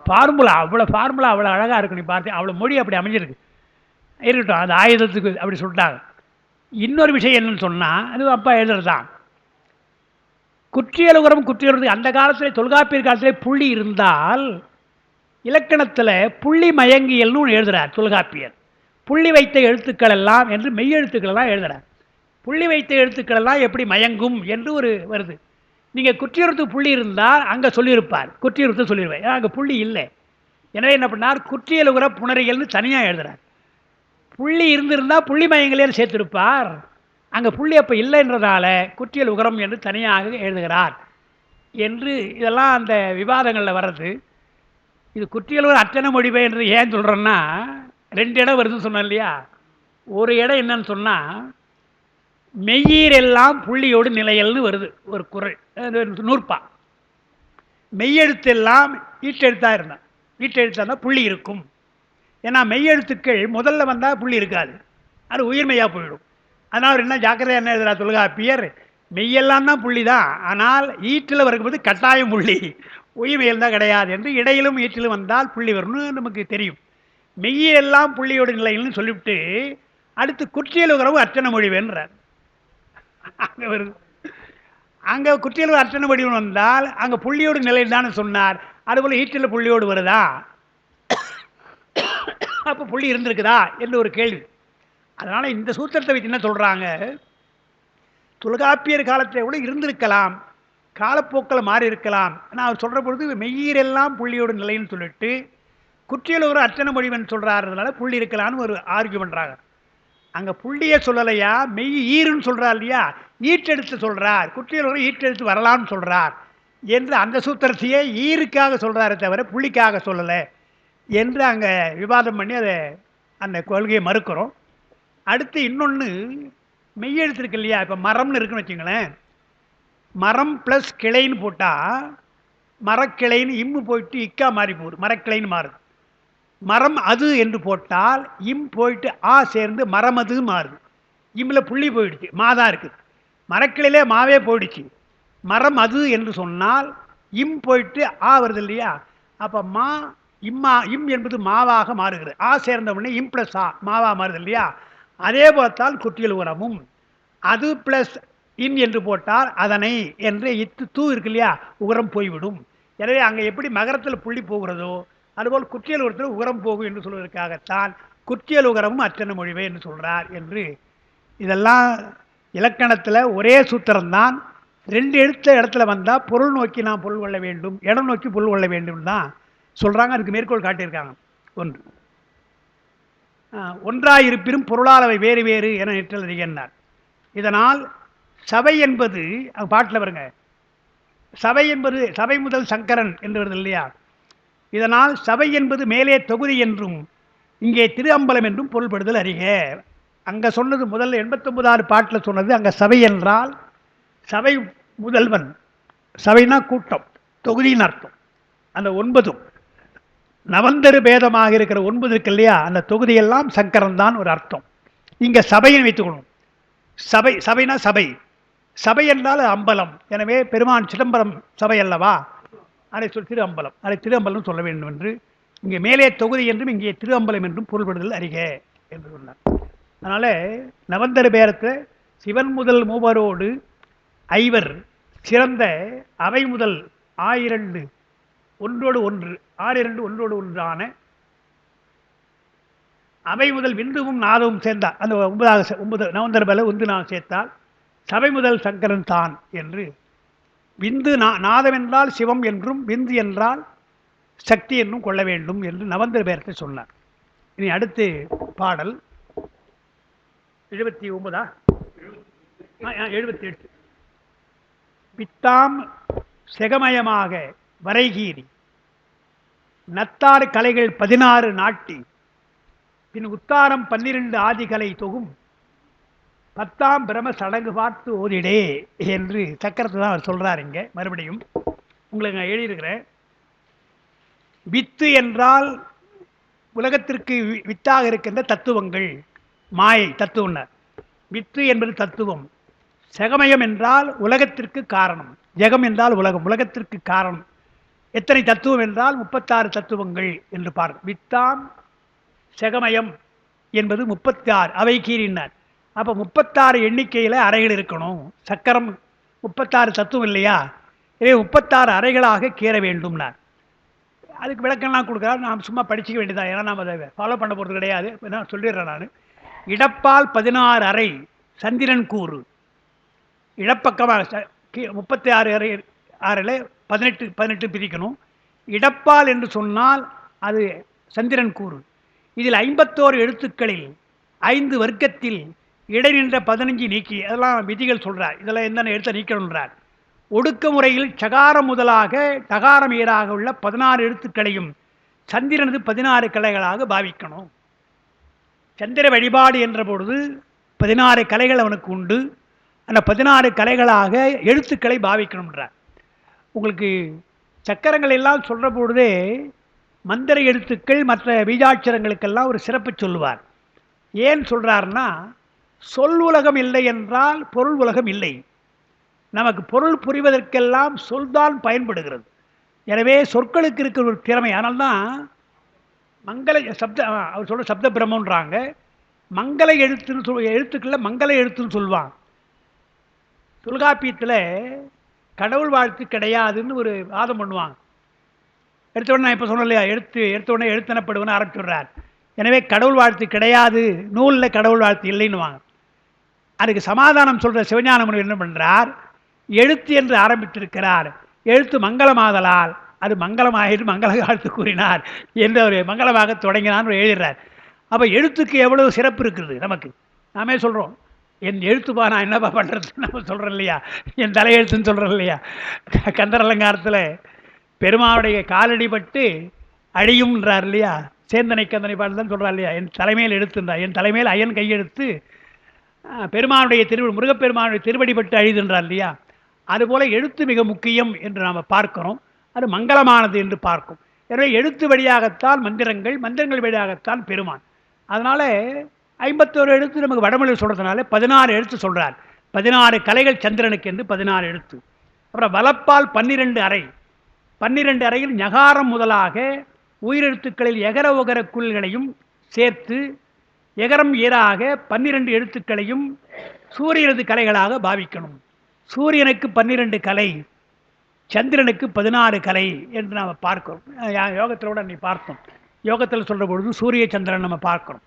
ஃபார்முலா அவ்வளோ அழகாக இருக்கும். நீ பார்த்து அவ்வளோ மொழி அப்படி அமைஞ்சிருக்கு. இருக்கட்டும், அது ஆயுதத்துக்கு அப்படி சொல்லிட்டாங்க. இன்னொரு விஷயம் என்னன்னு சொன்னால், அது அப்பா எழுதுறது தான். குற்றியலுகரம் குற்றியலுகரம் அந்த காலத்தில் தொல்காப்பியர் காலத்தில் புள்ளி இருந்தால் இலக்கணத்தில் புள்ளி மயங்கியல்னு ஒன்று எழுதுகிறார் தொல்காப்பியர். புள்ளி வைத்த எழுத்துக்கள் எல்லாம் என்று மெய்யெழுத்துக்கள் எல்லாம் எழுதுகிறார். புள்ளி வைத்த எழுத்துக்கள் எல்லாம் எப்படி மயங்கும் என்று ஒரு வருது. நீங்கள் குற்றியலுகரத்துக்கு புள்ளி இருந்தால் அங்கே சொல்லியிருப்பார், குற்றியலுகரத்தை சொல்லிடுவேன், ஏன்னா அங்கே புள்ளி இல்லை. எனவே என்ன பண்ணார், குற்றியலுகர புணரியல்னு தனியாக எழுதுகிறார். புள்ளி இருந்திருந்தால் புள்ளி மயங்கலையும் சேர்த்திருப்பார். அங்கே புள்ளி அப்போ இல்லைன்றதால குற்றியல் உகரம் என்று தனியாக எழுதுகிறார் என்று இதெல்லாம் அந்த விவாதங்களில் வர்றது. இது குற்றியலுகர அச்சன மொழிபை என்று ஏன் சொல்கிறேன்னா, 2 இடம் வருதுன்னு சொன்னேன் இல்லையா? ஒரு இடம் என்னன்னு சொன்னால், மெய்யீரெல்லாம் புள்ளியோடு நிலையல்னு வருது ஒரு குறள், நூற்பா. மெய்யெழுத்தெல்லாம் ஈட்டெழுத்தாக இருந்தால், ஈட்டெழுத்தாக இருந்தால் புள்ளி இருக்கும். ஏன்னா மெய்யெழுத்துக்கள் முதல்ல வந்தால் புள்ளி இருக்காது, அது உயிர்மெய்யாக போயிடும். அதனால் என்ன ஜாக்கிரதையாக என்ன எழுதுறா தொல்காப்பியர், மெய்யெல்லாம் தான் புள்ளி தான், ஆனால் ஈட்டில் வரும்போது கட்டாயம் புள்ளி, உயிர்மெய்யில் தான் கிடையாது என்று. இடையிலும் ஈட்டிலும் வந்தால் புள்ளி வரும்னு நமக்கு தெரியும். மெய்யெல்லாம் புள்ளியோட நிலையில்னு சொல்லிவிட்டு அடுத்து குற்றியலுகரம் அர்ச்சனை மொழிவேன்றார். அங்கே வருது, அங்கே குற்றியலுகர அர்ச்சனை மொழிவன் வந்தால் அங்கே புள்ளியோடு நிலையில் தானே சொன்னார். அதுபோல் ஈட்டில் புள்ளியோடு வருதா, அப்போ புள்ளி இருந்திருக்குதா என்று ஒரு கேள்வி. அதனால் இந்த சூத்திரத்தை வச்சு என்ன சொல்கிறாங்க, தொல்காப்பியர் காலத்தில் கூட இருந்திருக்கலாம், காலப்போக்கில் மாறி இருக்கலாம். நான் அவர் சொல்கிற பொழுது மெய்யீரெல்லாம் புள்ளியோட நிலைன்னு சொல்லிட்டு குற்றியலுகர அர்ச்சனை மொழிவன் சொல்கிறாருனால புள்ளி இருக்கலான்னு ஒரு ஆர்கியூ பண்ணுறாங்க. அங்கே புள்ளியை சொல்லலையா, மெய் ஈருன்னு சொல்கிறார் இல்லையா, ஈட்டெடுத்து சொல்கிறார். குற்றியலுகரம் ஈட்டெடுத்து வரலான்னு சொல்கிறார் என்று அந்த சூத்திரத்தையே ஈருக்காக சொல்கிறாரே தவிர புள்ளிக்காக சொல்லலை என்று அங்கே விவாதம் பண்ணி அதை அந்த கொள்கையை மறுக்கிறோம். அடுத்து இன்னொன்று மெய்யெழுத்து இருக்கு இல்லையா, இப்போ மரம்னு இருக்குன்னு வச்சுங்களேன், மரம் ப்ளஸ் கிளைன்னு போட்டால் மரக்கிளைன்னு இம்மு போயிட்டு இக்கா மாறி போகுது, மரக்கிளைன்னு மாறுது. மரம் அது என்று போட்டால் இம் போயிட்டு ஆ சேர்ந்து மரம் அது மாறுது. இம்மில் புள்ளி போயிடுச்சு, மாதான் இருக்குது. மரக்கிளையிலே மாவே போயிடுச்சு. மரம் அது என்று சொன்னால் இம் போயிட்டு ஆ வருது இல்லையா, அப்போ மா இம்மா இம் என்பது மாவாக மாறுகிறது. ஆ சேர்ந்த உடனே இம் ப்ளஸ் ஆ மாவா மாறுது இல்லையா. அதே போலத்தால் குற்றியலுகரமும் அது ப்ளஸ் இன் என்று போட்டால் அதனை என்று இத்து தூ இருக்கு இல்லையா, உகரம் போய்விடும். எனவே அங்கே எப்படி மகரத்தில் புள்ளி போகிறதோ அதுபோல் குற்றியலுகரத்தில் உகரம் போகும் என்று சொல்வதற்காகத்தான் குற்றியலுகரமும் அர்ச்சனை மொழிவை என்று சொல்கிறார் என்று. இதெல்லாம் இலக்கணத்தில் ஒரே சூத்திரம்தான், 2 எழுத்த இடத்துல வந்தால் பொருள் நோக்கி நாம் பொருள் கொள்ள வேண்டும், இடம் நோக்கி பொருள் கொள்ள வேண்டும் தான் சொல்கிறாங்க. அதுக்கு மேற்கோள் காட்டியிருக்காங்க. ஒன்று ஒன்றாயிருப்பினும் பொருளாளவை வேறு வேறு என நிற்றல் அறிகின்றார். இதனால் சபை என்பது பாட்டில் வருங்க, சபை என்பது சபை முதல் சங்கரன் என்று வருது இல்லையா. இதனால் சபை என்பது மேலே தொகுதி என்றும் இங்கே திரு அம்பலம் என்றும் பொருள்படுதல் அறிக. அங்கே சொன்னது முதல்ல 89வது பாட்டில் சொன்னது, அங்கே சபை என்றால் சபை முதல்வன், சபைனா கூட்டம், தொகுதின்னு அர்த்தம். அந்த 9 நவந்தரு பேதமாக இருக்கிற 9 இருக்கு இல்லையா, அந்த தொகுதியெல்லாம் சங்கரன் தான் ஒரு அர்த்தம். இங்க சபைன்னு வைத்துக்கணும். சபை, சபைனா சபை, சபை என்றால் அம்பலம். எனவே பெருமான் சிதம்பரம் சபை அல்லவா, அதை திரு அம்பலம், அதை திரு அம்பலம் சொல்ல வேண்டும் என்று இங்கே மேலே தொகுதி என்றும் இங்கே திரு அம்பலம் என்றும் பொருள்படுதல் அறிக என்று சொன்னார். அதனால நவந்தரு பேரத்தை சிவன் முதல் மூவரோடு ஐவர் சிறந்த அவை முதல் ஆயிரண்டு ஒன்றோடு ஒன்று, ஆறிரண்டு ஒன்றோடு ஒன்றான அவை முதல் விந்துவும் நாதவும் சேர்ந்தால் அந்த 9 நவந்தர பல 1 நான் சேர்த்தால் சபை முதல் சங்கரன் தான் என்று. விந்து நாதம் என்றால் சிவம் என்றும் விந்து என்றால் சக்தி என்றும் கொள்ள வேண்டும் என்று நவந்தர பேரத்தை சொன்னார். இனி அடுத்து பாடல் 79 78. பித்தாம் செகமயமாக வரைகீறி நத்தாறு கலைகள் 16 நாட்டி பின் உத்தாரம் 12 ஆதிகலை தொகும் 10ஆம் பிரம சடங்கு பார்த்து ஓதிடே என்று சக்கரத்தை தான் அவர் சொல்றார். இங்க மறுபடியும் உங்களுக்கு நான் எழுதியிருக்கிறேன். வித்து என்றால் உலகத்திற்கு வித்தாக இருக்கின்ற தத்துவங்கள், மாயை தத்துவம். வித்து என்பது தத்துவம். செகமயம் என்றால் உலகத்திற்கு காரணம். ஜெகம் என்றால் உலகம், உலகத்திற்கு காரணம். எத்தனை தத்துவம் என்றால் 36 தத்துவங்கள் என்று பார்க்கும். வித்தாம் செகமயம் என்பது 36 அவை கீறினார். அப்போ 36 எண்ணிக்கையில் அறைகள் இருக்கணும். சக்கரம் 36 தத்துவம் இல்லையா, எனவே 36 அறைகளாக கீற வேண்டும்னார். அதுக்கு விளக்கம்லாம் கொடுக்குறாரு. நாம் சும்மா படிச்சுக்க வேண்டியதான், ஏன்னா நாம் அதை ஃபாலோ பண்ண போகிறது கிடையாது. நான் சொல்லிடுறேன். நான் இடப்பால் 16 அறை சந்திரன் கூறு. இடப்பக்கமாக 36 அறை, 6ல் 18 பிரிக்கணும். இடப்பால் என்று சொன்னால் அது சந்திரன் கூறு. இதில் 51 எழுத்துக்களில் 5 வர்க்கத்தில் இடை நின்ற 15 நீக்கி, அதெல்லாம் விதிகள் சொல்றார். இதெல்லாம் என்னென்ன எழுத்த நீக்கணுன்றார். ஒடுக்க முறையில் சகாரம் முதலாக டகாரம் ஈராக உள்ள 16 எழுத்துக்களையும் சந்திரனது 16 கலைகளாக பாவிக்கணும். சந்திர வழிபாடு என்ற பொழுது 16 கலைகள் அவனுக்கு உண்டு. அந்த 16 கலைகளாக எழுத்துக்களை பாவிக்கணும்ன்றார். உங்களுக்கு சக்கரங்கள் எல்லாம் சொல்ற பொழுதே மந்திர எழுத்துக்கள் மற்ற பீஜாட்சரங்களுக்கெல்லாம் ஒரு சிறப்பு சொல்லுவார். ஏன் சொல்றாருன்னா, சொல் உலகம் இல்லை என்றால் பொருள் உலகம் இல்லை. நமக்கு பொருள் புரிவதற்கெல்லாம் சொல்தான் பயன்படுகிறது. எனவே சொற்களுக்கு இருக்கிற ஒரு திறமை. அதனால்தான் மங்கள சப்த, அவர் சொல்ற சப்த பிரம்மன்றாங்க. மங்கள எழுத்துன்னு எழுத்துக்களில் மங்கள எழுத்துன்னு சொல்லுவாங்க. தொல்காப்பியத்தில் கடவுள் வாழ்த்து கிடையாதுன்னு ஒரு வாதம் பண்ணுவாங்க. எடுத்தோடனே நான் இப்போ சொன்னேன் இல்லையா, எடுத்தோடனே எழுத்தனப்படுவன்னு ஆரம்பிச்சுடுறார். எனவே கடவுள் வாழ்த்து கிடையாது, நூலில் கடவுள் வாழ்த்து இல்லைன்னு வாங்க. அதுக்கு சமாதானம் சொல்கிற சிவஞான முனிவர் என்ன பண்ணுறார், எழுத்து என்று ஆரம்பித்திருக்கிறார், எழுத்து மங்களமாதலால் அது மங்களமாகிட்டு மங்கள வாழ்த்து கூறினார் என்று அவர் மங்களமாக தொடங்கினான்னு எழுதுகிறார். அப்போ எழுத்துக்கு எவ்வளவு சிறப்பு இருக்குது நமக்கு. நாமே சொல்கிறோம், என் எழுத்துப்பா நான் என்னப்பா பண்ணுறது நம்ம சொல்கிறோம் இல்லையா, என் தலையெழுத்துன்னு சொல்கிறோம் இல்லையா. கந்தர் அலங்காரத்தில் பெருமாவுடைய காலடிப்பட்டு அழியும்ன்றார் இல்லையா, சேந்தனை கந்தனை பாட்டு தான் சொல்கிறார் இல்லையா. என் தலைமையில் எழுத்துன்றார், என் தலைமையில் அயன் கையெழுத்து பெருமானுடைய முருகப்பெருமானுடைய திருவடிப்பட்டு அழிதுன்றார் இல்லையா. அதுபோல் எழுத்து மிக முக்கியம் என்று நாம் பார்க்கிறோம். அது மங்களமானது என்று பார்க்கும். எனவே எழுத்து வழியாகத்தான் மந்திரங்கள், மந்திரங்கள் வழியாகத்தான் பெருமான். அதனால் 51 எழுத்து நமக்கு வடமொழியில் சொல்கிறதுனால 16 எழுத்து சொல்கிறார். 16 கலைகள் சந்திரனுக்கு என்று 16 எழுத்து. அப்புறம் வலப்பால் 12 அறை. 12 அறையில் ஞகாரம் முதலாக உயிரெழுத்துக்களில் எகர உகர குள்களையும் சேர்த்து எகரம் ஈராக 12 எழுத்துக்களையும் சூரியனது கலைகளாக பாவிக்கணும். சூரியனுக்கு 12 கலை, சந்திரனுக்கு 16 கலை என்று நாம் பார்க்கிறோம். யோகத்திலோட நீ பார்த்தோம். யோகத்தில் சொல்கிற பொழுது சூரிய சந்திரன் நம்ம பார்க்கிறோம்.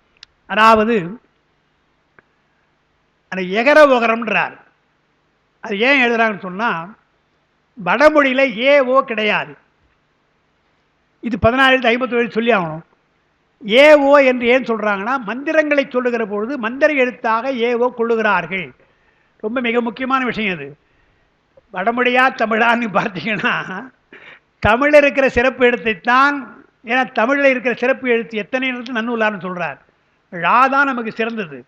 அதாவது அந்த எகர உகரம்ன்றார். அது ஏன் எழுதுறாங்கன்னு சொன்னால், வடமொழியில் ஏ ஓ கிடையாது. இது 16 57 சொல்லி ஆகணும். ஏ ஓ என்று ஏன் சொல்கிறாங்கன்னா, மந்திரங்களை சொல்லுகிற பொழுது மந்திர எழுத்தாக ஏ ஓ கொள்ளுகிறார்கள். ரொம்ப மிக முக்கியமான விஷயம் அது. வடமொழியா தமிழான்னு பார்த்தீங்கன்னா, தமிழில் இருக்கிற சிறப்பு எழுத்தைத்தான், ஏன்னா தமிழில் இருக்கிற சிறப்பு எழுத்து எத்தனை எழுத்து நன்னூலான்னு சொல்கிறார். ழா தான் நமக்கு சிறந்தது,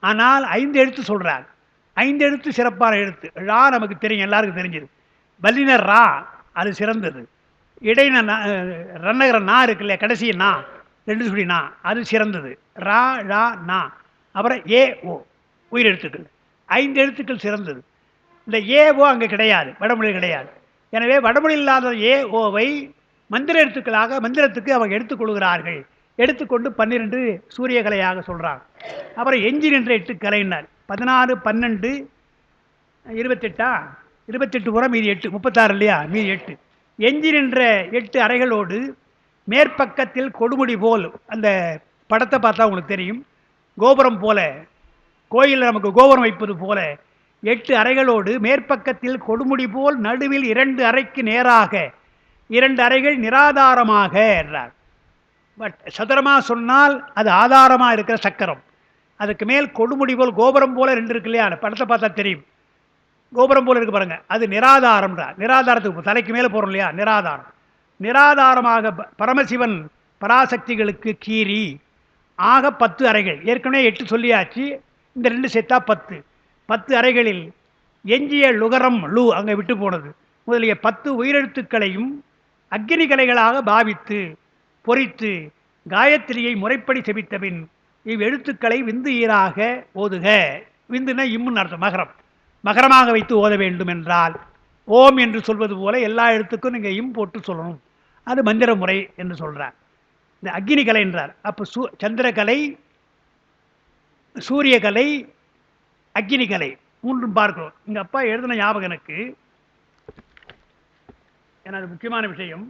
ஆனால் 5 எழுத்து சொல்கிறார். 5 எழுத்து சிறப்பான எழுத்து. ழா நமக்கு தெரியும், எல்லாருக்கும் தெரிஞ்சது. வல்லினர் ரா அது சிறந்தது. இடையின ரன்னகர நா இருக்கு இல்லையா, கடைசி நா, ரெண்டு சுழி நா, அது சிறந்தது. ரா ழா நா, அப்புறம் ஏ ஓ உயிரெழுத்துக்கள், 5 எழுத்துக்கள் சிறந்தது. இந்த ஏ ஓ அங்கே கிடையாது, வடமொழி கிடையாது. எனவே வடமொழி இல்லாத ஏ ஓவை மந்திர எழுத்துக்களாக மந்திரத்துக்கு அவங்க எடுத்துக்கொள்கிறார்கள். எடுத்துக்கொண்டு 12 சூரிய கலையாக சொல்றாங்க. அப்புறம் எஞ்சி நின்ற 8 கலையினர் 16 12 28 28 புறம் மீதி 8 36 இல்லையா, மீதி 8 எஞ்சி நின்ற 8 அறைகளோடு மேற்பக்கத்தில் கொடுமுடி போல், அந்த படத்தை பார்த்தா உங்களுக்கு தெரியும், கோபுரம் போல, கோயிலில் நமக்கு கோபுரம் வைப்பது போல 8 அறைகளோடு மேற்பக்கத்தில் கொடுமுடி போல் நடுவில் 2 அறைக்கு நேராக 2 அறைகள் நிராதாரமாக என்றார். பட் சதுரமா சொன்னால் அது ஆதாரமா இருக்கிற சக்கரம். அதுக்கு மேல் கொடுமுடி போல் கோபுரம் போல 2 இருக்கு இல்லையா, படத்தை பார்த்தா தெரியும், கோபுரம் போல இருக்கு பாருங்க, அது நிராதாரம். நிராதாரத்துக்கு தலைக்கு மேல போறோம் இல்லையா, நிராதாரம். நிராதாரமாக பரமசிவன் பராசக்திகளுக்கு கீரி ஆக 10 அறைகள், ஏற்கனவே 8 சொல்லியாச்சு, இந்த 2 சேர்த்தா 10. 10 அறைகளில் எஞ்சிய லுகரம் லு அங்க விட்டு போனது முதலிய 10 உயிரெழுத்துக்களையும் அக்னி கலைகளாக பாவித்து பொறித்து காயத்ரியை முறைப்படி செபித்தபின் இவ்வெழுத்துக்களை விந்து ஈராக ஓதுக. விந்துனா இம்முன்னு அர்த்தம், மகரம். மகரமாக வைத்து ஓத வேண்டும் என்றால் ஓம் என்று சொல்வது போல எல்லா எழுத்துக்கும் நீங்க இம் போட்டு சொல்லணும். அது மந்திர முறை என்று சொல்றார். இந்த அக்னி கலை என்றார். அப்ப சந்திரகலை, சூரிய கலை, அக்னி கலை மூன்றும் பார்க்கிறோம். எங்க அப்பா எழுதின ஞாபகம் எனக்கு, ஏன்னா அது முக்கியமான விஷயம்.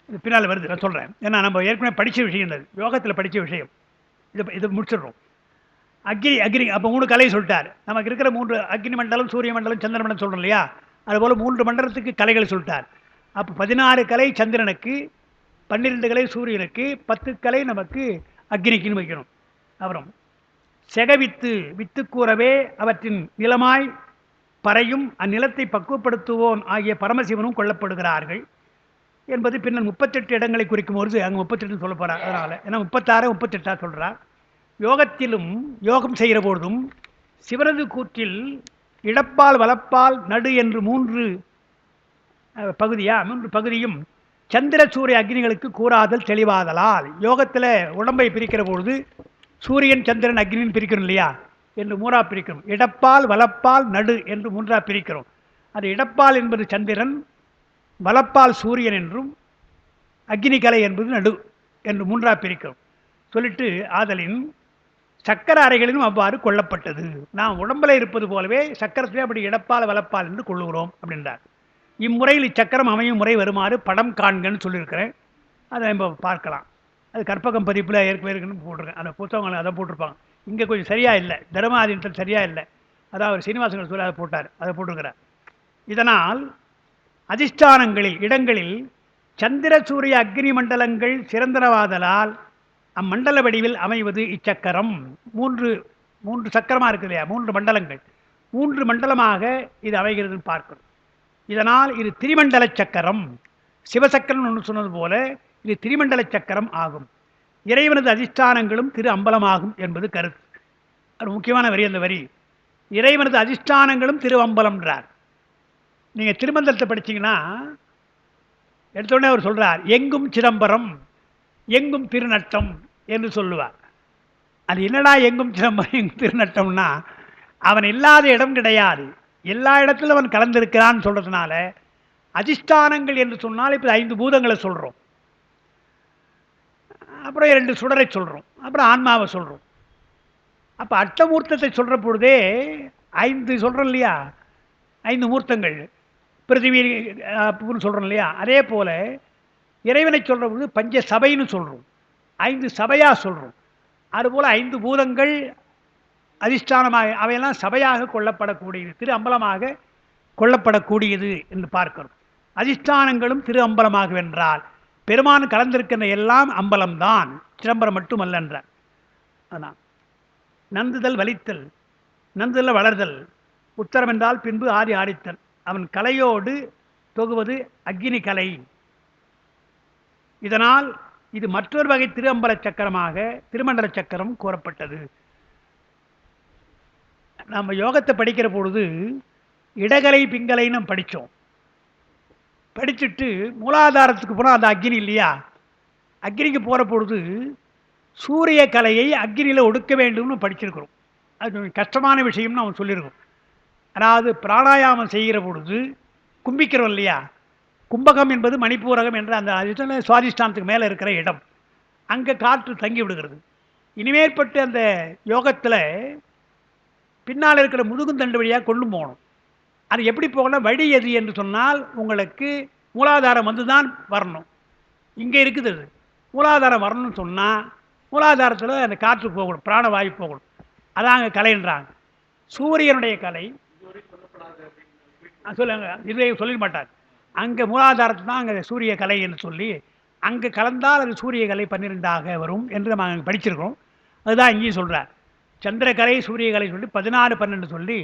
இது பின்னால் வருது, நான் சொல்றேன். ஏன்னா நம்ம ஏற்கனவே படிச்ச விஷயம், யோகத்தில் படிச்ச விஷயம். இது முடிச்சிடுறோம். அக்னி அக்னி அப்போ 3 கலை சொல்லிட்டார். நமக்கு இருக்கிற 3 அக்னி மண்டலம், சூரிய மண்டலம், சந்திர மண்டலம் சொல்றோம் இல்லையா, அதுபோல 3 மண்டலத்துக்கு கலைகள் சொல்லிட்டார். அப்போ 16 கலை சந்திரனுக்கு, 12 கலை சூரியனுக்கு, 10 கலை நமக்கு அக்னிக்குன்னு வைக்கணும். அப்புறம் செகவித்து வித்து கூறவே அவற்றின் நிலமாய் பறையும் அந்நிலத்தை பக்குவப்படுத்துவோன் ஆகிய பரமசிவனும் கொல்லப்படுகிறார்கள் என்பது பின்னர் 38 இடங்களை குறிக்கும் பொழுது அங்கே 38 சொல்ல போறார். அதனால ஏன்னா 36 38 சொல்றார். யோகத்திலும் யோகம் செய்கிற பொழுதும் சிவனது கூற்றில் இடப்பால் வலப்பால் நடு என்று 3 பகுதியும் சந்திர சூரிய அக்னிகளுக்கு கூறாதல் தெளிவாதலால், யோகத்தில் உடம்பை பிரிக்கிற பொழுது சூரியன் சந்திரன் அக்னின்னு பிரிக்கணும் இல்லையா, என்று 3 பிரிக்கிறோம். இடப்பால் வலப்பால் நடு என்று 3 பிரிக்கிறோம். அது இடப்பால் என்பது சந்திரன், வலப்பால் சூரியன் என்றும், அக்னி கலை என்பது நடு என்று 3 பிரிக்கிறோம். சொல்லிட்டு ஆதலின் சக்கர அறைகளிலும் அவ்வாறு கொல்லப்பட்டது. நாம் உடம்பில் இருப்பது போலவே சக்கரத்திலே அப்படி இடப்பால் வலப்பால் என்று கொள்ளுகிறோம் அப்படின்றார். இம்முறையில் இச்சக்கரம் அமையும் முறை வருமாறு படம் காண்கன்னு சொல்லியிருக்கிறேன். அதை நம்ம பார்க்கலாம். அது கற்பகம் பதிப்பில் ஏற்கனவே போட்டிருக்கேன். அந்த புத்தகங்கள் அதை போட்டிருப்பாங்க. இங்கே கொஞ்சம் சரியா இல்லை, தர்மாதீனத்தில் சரியா இல்லை. அதாவது சீனிவாசன் சொல்லி அதை போட்டார், அதை போட்டிருக்கிறார். இதனால் அதிஷ்டானங்களில் இடங்களில் சந்திர சூரிய அக்னி மண்டலங்கள் சிறந்தனவாதலால் அம்மண்டல வடிவில் அமைவது இச்சக்கரம். 3 சக்கரமாக இருக்கு இல்லையா, 3 மண்டலங்கள், 3 மண்டலமாக இது அமைகிறதுன்னு பார்க்கணும். இதனால் இது திரிமண்டல சக்கரம். சிவசக்கரம் ஒன்று சொன்னது போல இது திரிமண்டல சக்கரம் ஆகும். இறைவனது அதிஷ்டானங்களும் திரு அம்பலமாகும் என்பது கருத்து. அது முக்கியமான வரி. அந்த வரி இறைவனது அதிஷ்டானங்களும் திரு அம்பலம்ன்றார். நீங்கள் திருமந்திரத்தை படிச்சீங்கன்னா எடுத்தோடனே அவர் சொல்றார், எங்கும் சிதம்பரம் எங்கும் திருநட்டம் என்று சொல்லுவார். அது என்னடா எங்கும் சிதம்பரம் எங்கும் திருநட்டம்னா, அவன் இல்லாத இடம் கிடையாது, எல்லா இடத்திலும் அவன் கலந்திருக்கிறான்னு சொல்றதுனால அதிஷ்டானங்கள் என்று சொன்னால் இப்போ 5 பூதங்களை சொல்றோம், அப்புறம் 2 சுடரை சொல்றோம், அப்புறம் ஆன்மாவை சொல்றோம். அப்ப அட்டமூர்த்தத்தை சொல்ற பொழுதே 5 சொல்றோம் இல்லையா, 5 மூர்த்தங்கள் பிருத்திவி சொல்றோம் இல்லையா. அதே போல இறைவனை சொல்ற பொழுது பஞ்ச சபைன்னு சொல்றோம், 5 சபையா சொல்றோம். அதுபோல 5 பூதங்கள் அதிஷ்டானமாக அவையெல்லாம் சபையாக கொள்ளப்படக்கூடியது, திரு அம்பலமாக கொள்ளப்படக்கூடியது என்று பார்க்கிறோம். அதிஷ்டானங்களும் திரு அம்பலமாக வென்றால் பெருமான் கலந்திருக்கின்ற எல்லாம் அம்பலம்தான், சிதம்பரம் மட்டுமல்ல என்றார். அதான் நந்துதல் வலித்தல், நந்துதல் வளர்தல், உத்தரம் என்றால் பின்பு ஆதி ஆடித்தல். அவன் கலையோடு தொகுவது அக்னி கலை. இதனால் இது மற்றொரு வகை திருஅம்பல சக்கரமாக திருமண்டல சக்கரம் கூறப்பட்டது. நம்ம யோகத்தை படிக்கிற பொழுது இடகலை பிங்கலைன்னு படித்தோம். படிச்சுட்டு மூலாதாரத்துக்கு போனால் அந்த அக்னி இல்லையா, அக்னிக்கு போகிற பொழுது சூரிய கலையை அக்னியில் ஒடுக்க வேண்டும்னு படிச்சிருக்கிறோம். அது கஷ்டமான விஷயம்னு அவன் சொல்லியிருக்கோம். அதாவது பிராணாயாமம் செய்கிற பொழுது கும்பிக்கிறோம் இல்லையா, கும்பகம் என்பது மணிப்பூரகம் என்ற அந்த சுவாதிஷ்டானத்துக்கு மேலே இருக்கிற இடம், அங்கே காற்று தங்கி விடுகிறது. இனிமேற்பட்டு அந்த யோகத்தில் பின்னால் இருக்கிற முதுகுந்தண்டு வழியாக கொண்டு போகணும். அது எப்படி போகணும், வழி எது என்று சொன்னால் உங்களுக்கு மூலாதாரம் வந்து தான் வரணும். இங்கே இருக்குது அது மூலாதாரம் வரணும்னு சொன்னால் மூலாதாரத்தில் அந்த காற்று போகணும், பிராணவாயு போகணும். அதான் அங்கே கலைன்றாங்க. சூரியனுடைய கலை சொல்லுங்க, இதை சொல்லிட மாட்டார். அங்கே மூலாதாரத்து தான் அங்கே சூரிய கலை என்று சொல்லி அங்கே கலந்தால் அது சூரிய கலை 12ஆக வரும் என்று நம்ம அங்கே படிச்சிருக்கோம். அதுதான் இங்கேயும் சொல்கிறார். சந்திரகலை சூரியகலை சொல்லி 14 12 சொல்லி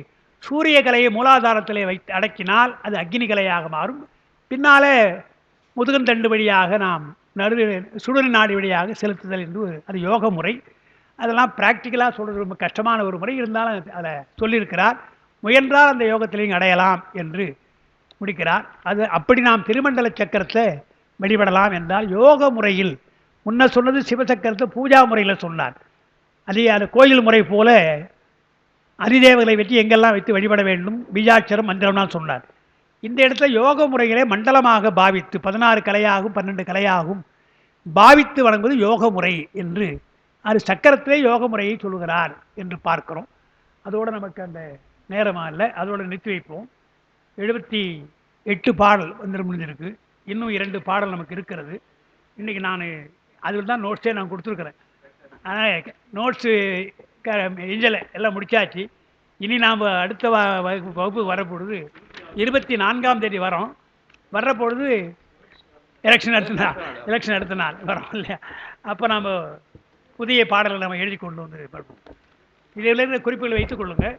சூரிய கலையை மூலாதாரத்திலே வைத்து அடக்கினால் அது அக்னி கலையாக மாறும். பின்னாலே முதுகந்தண்டு வழியாக நாம் சுடுநீர் நாடி வழியாக செலுத்துதல் என்று அது யோக முறை. அதெல்லாம் ப்ராக்டிக்கலாக சொல்கிறது ரொம்ப கஷ்டமான ஒரு முறை. இருந்தாலும் அதை சொல்லியிருக்கிறார். முயன்றால் அந்த யோகத்திலையும் அடையலாம் என்று முடிக்கிறார். அது அப்படி நாம் திருமண்டல சக்கரத்தை வழிபடலாம் என்றால் யோக முறையில் முன்ன சொன்னது சிவசக்கரத்தை பூஜா முறையில் சொன்னார். அதே அந்த கோயில் முறை போல அதிதேவர்களை வச்சு எங்கெல்லாம் வைத்து வழிபட வேண்டும், பீஜாட்சரம் மந்திரம்னால் சொன்னார். இந்த இடத்துல யோக முறைகளை மண்டலமாக பாவித்து 16 கலையாகும் 12 கலையாகும் பாவித்து வழங்குவது யோக முறை என்று அது சக்கரத்திலே யோக முறையை சொல்லுகிறார் என்று பார்க்கிறோம். அதோடு நமக்கு அந்த நேரமாக இல்லை, அதோடு நிறுத்தி வைப்போம். 78 பாடல் வந்து முடிஞ்சிருக்கு. இன்னும் 2 பாடல் நமக்கு இருக்கிறது. இன்றைக்கி நான் அதில் தான் நோட்ஸே நான் கொடுத்துருக்குறேன். ஆனால் நோட்ஸு இஞ்சலை எல்லாம் முடித்தாச்சு. இனி நாம் அடுத்த வகுப்பு வரப்பொழுது 24ஆம் தேதி வரோம். வர்ற பொழுது எலெக்ஷன் அடுத்த நாள் வரோம் இல்லையா, அப்போ நாம் புதிய பாடல்களை நம்ம எழுதி கொண்டு வந்து பார்ப்போம். இதில் குறிப்புகளை வைத்துக் கொள்ளுங்கள்.